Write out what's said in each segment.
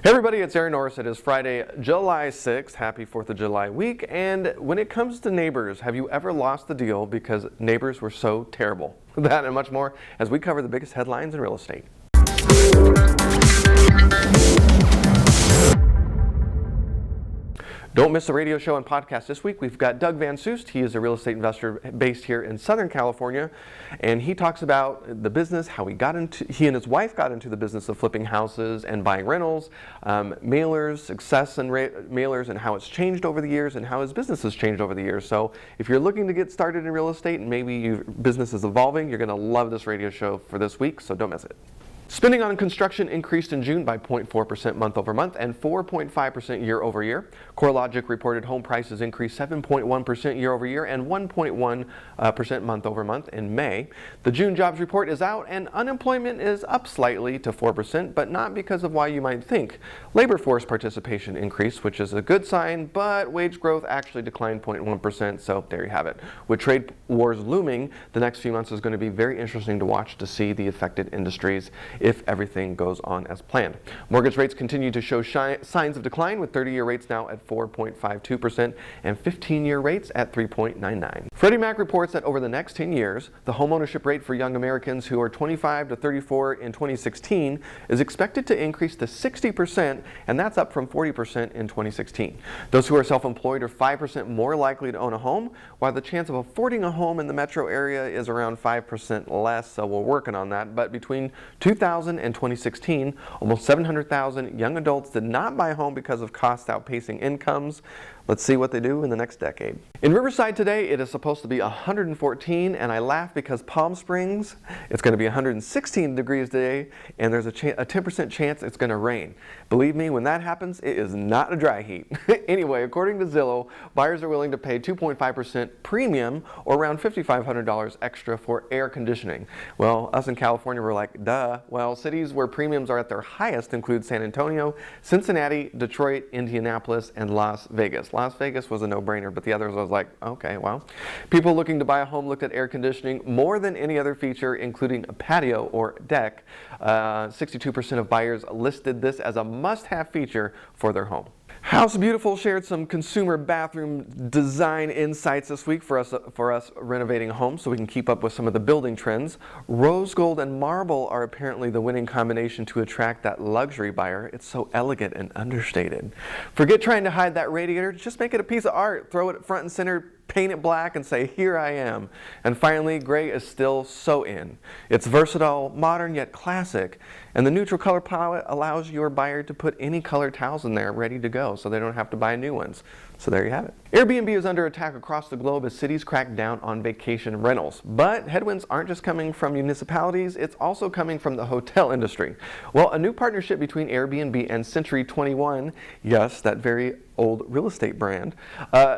Hey everybody, it's Aaron Norris. It is Friday, July 6th. Happy 4th of July week. And when it comes to neighbors, have you ever lost the deal because neighbors were so terrible? That and much more as we cover the biggest headlines in real estate. Don't miss the radio show and podcast this week. We've got Doug Van Soest. He is a real estate investor based here in Southern California, and he talks about the business, how he and his wife got into the business of flipping houses and buying rentals, mailers, success and mailers, and how it's changed over the years and how his business has changed over the years. So if you're looking to get started in real estate and maybe your business is evolving, you're going to love this radio show for this week, so don't miss it. Spending on construction increased in June by 0.4% month over month and 4.5% year over year. CoreLogic reported home prices increased 7.1% year over year and 1.1% month over month in May. The June jobs report is out and unemployment is up slightly to 4%, but not because of why you might think. Labor force participation increased, which is a good sign, but wage growth actually declined 0.1%, so there you have it. With trade wars looming, the next few months is going to be very interesting to watch to see the affected industries if everything goes on as planned. Mortgage rates continue to show signs of decline, with 30-year rates now at 4.52% and 15-year rates at 3.99. Freddie Mac reports that over the next 10 years, the homeownership rate for young Americans who are 25 to 34 in 2016 is expected to increase to 60%, and that's up from 40% in 2016. Those who are self-employed are 5% more likely to own a home, while the chance of affording a home in the metro area is around 5% less, so we're working on that. But between 2000 and 2016, almost 700,000 young adults did not buy a home because of costs outpacing incomes. Let's see what they do in the next decade. In Riverside today, it is supposed to be 114, and I laugh because Palm Springs, it's going to be 116 degrees today, and there's a 10% chance it's going to rain. Believe me, when that happens, it is not a dry heat. Anyway, according to Zillow, buyers are willing to pay 2.5% premium, or around $5,500 extra for air conditioning. Well, us in California, we're like, duh. Well, cities where premiums are at their highest include San Antonio, Cincinnati, Detroit, Indianapolis, and Las Vegas. Las Vegas was a no-brainer, but the others I was like, okay, well. People looking to buy a home looked at air conditioning more than any other feature, including a patio or deck. 62% of buyers listed this as a must-have feature for their home. House Beautiful shared some consumer bathroom design insights this week for us renovating homes so we can keep up with some of the building trends. Rose gold and marble are apparently the winning combination to attract that luxury buyer. It's so elegant and understated. Forget trying to hide that radiator. Just make it a piece of art. Throw it front and center, paint it black, and say, here I am. And finally, gray is still so in. It's versatile, modern, yet classic. And the neutral color palette allows your buyer to put any colored towels in there ready to go, so they don't have to buy new ones. So there you have it. Airbnb is under attack across the globe as cities crack down on vacation rentals. But headwinds aren't just coming from municipalities, it's also coming from the hotel industry. Well, a new partnership between Airbnb and Century 21, yes, that very old real estate brand,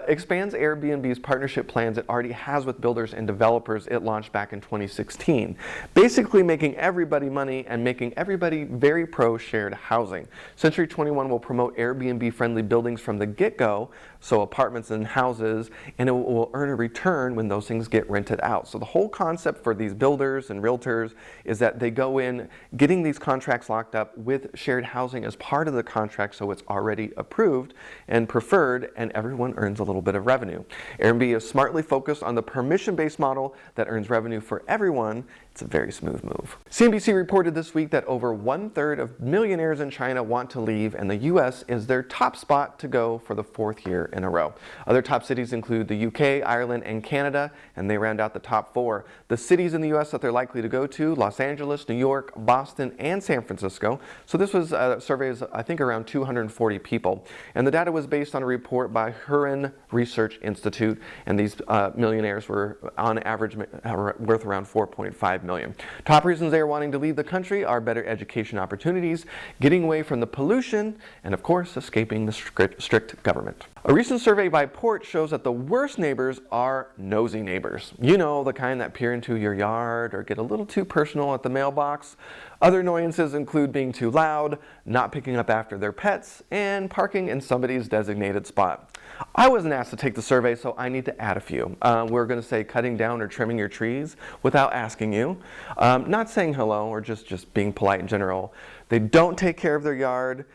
expands Airbnb's partnership plans it already has with builders and developers it launched back in 2016. Basically making everybody money and making everybody very pro shared housing. Century 21 will promote Airbnb-friendly buildings from the get-go, so apartments and houses, and it will earn a return when those things get rented out. So the whole concept for these builders and realtors is that they go in getting these contracts locked up with shared housing as part of the contract, so it's already approved and preferred, and everyone earns a little bit of revenue. Airbnb is smartly focused on the permission-based model that earns revenue for everyone. It's a very smooth move. CNBC reported this week that over 1/3 of millionaires in China want to leave, and the U.S. is their top spot to go for the 4th year in a row. Other top cities include the UK, Ireland, and Canada, and they round out the top 4. The cities in the U.S. that they're likely to go to: Los Angeles, New York, Boston, and San Francisco. So this was a survey of, I think, around 240 people. And the data was based on a report by Huron Research Institute, and these millionaires were on average worth around $4.5 million. Top reasons they are wanting to leave the country are better education opportunities, getting away from the pollution, and of course, escaping the strict government. A recent survey by Port shows that the worst neighbors are nosy neighbors. You know, the kind that peer into your yard or get a little too personal at the mailbox. Other annoyances include being too loud, not picking up after their pets, and parking in somebody's designated spot. I wasn't asked to take the survey, so I need to add a few. We're going to say cutting down or trimming your trees without asking you. Not saying hello or just being polite in general. They don't take care of their yard.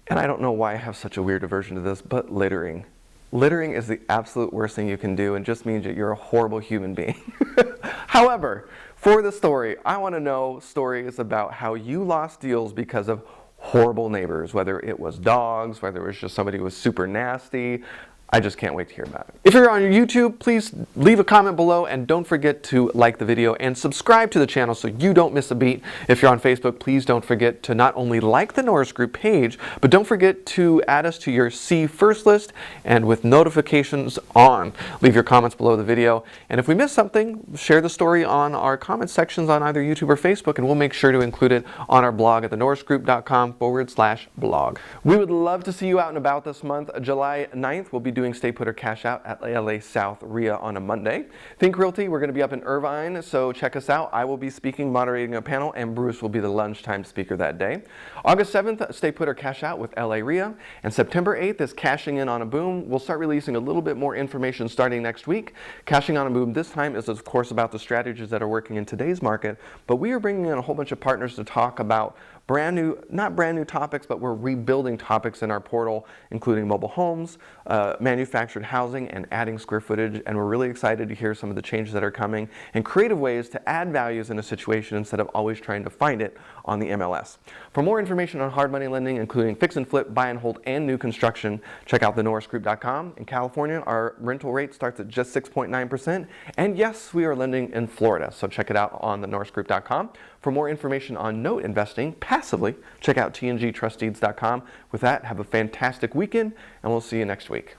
And I don't know why I have such a weird aversion to this, but littering. Littering is the absolute worst thing you can do and just means that you're a horrible human being. However, for the story, I want to know stories about how you lost deals because of horrible neighbors, whether it was dogs, whether it was just somebody who was super nasty. I just can't wait to hear about it. If you're on YouTube, please leave a comment below and don't forget to like the video and subscribe to the channel so you don't miss a beat. If you're on Facebook, please don't forget to not only like the Norris Group page, but don't forget to add us to your See First list and with notifications on. Leave your comments below the video. And if we miss something, share the story on our comment sections on either YouTube or Facebook, and we'll make sure to include it on our blog at thenorrisgroup.com/blog. We would love to see you out and about this month. July 9th, we'll be doing Stay Put or Cash Out at LA South RIA on a Monday. Think Realty, we're going to be up in Irvine, so check us out. I will be speaking, moderating a panel, and Bruce will be the lunchtime speaker that day. August 7th, Stay Put or Cash Out with LA RIA. And September 8th is Cashing In on a Boom. We'll start releasing a little bit more information starting next week. Cashing on a Boom this time is, of course, about the strategies that are working in today's market, but we are bringing in a whole bunch of partners to talk about not brand new topics, but we're rebuilding topics in our portal, including mobile homes, manufactured housing, and adding square footage. And we're really excited to hear some of the changes that are coming and creative ways to add values in a situation instead of always trying to find it on the MLS. For more information on hard money lending, including fix and flip, buy and hold, and new construction, check out thenorrisgroup.com. In California, our rental rate starts at just 6.9%. And yes, we are lending in Florida, so check it out on thenorrisgroup.com. For more information on note investing passively, check out tngtrustdeeds.com. With that, have a fantastic weekend, and we'll see you next week.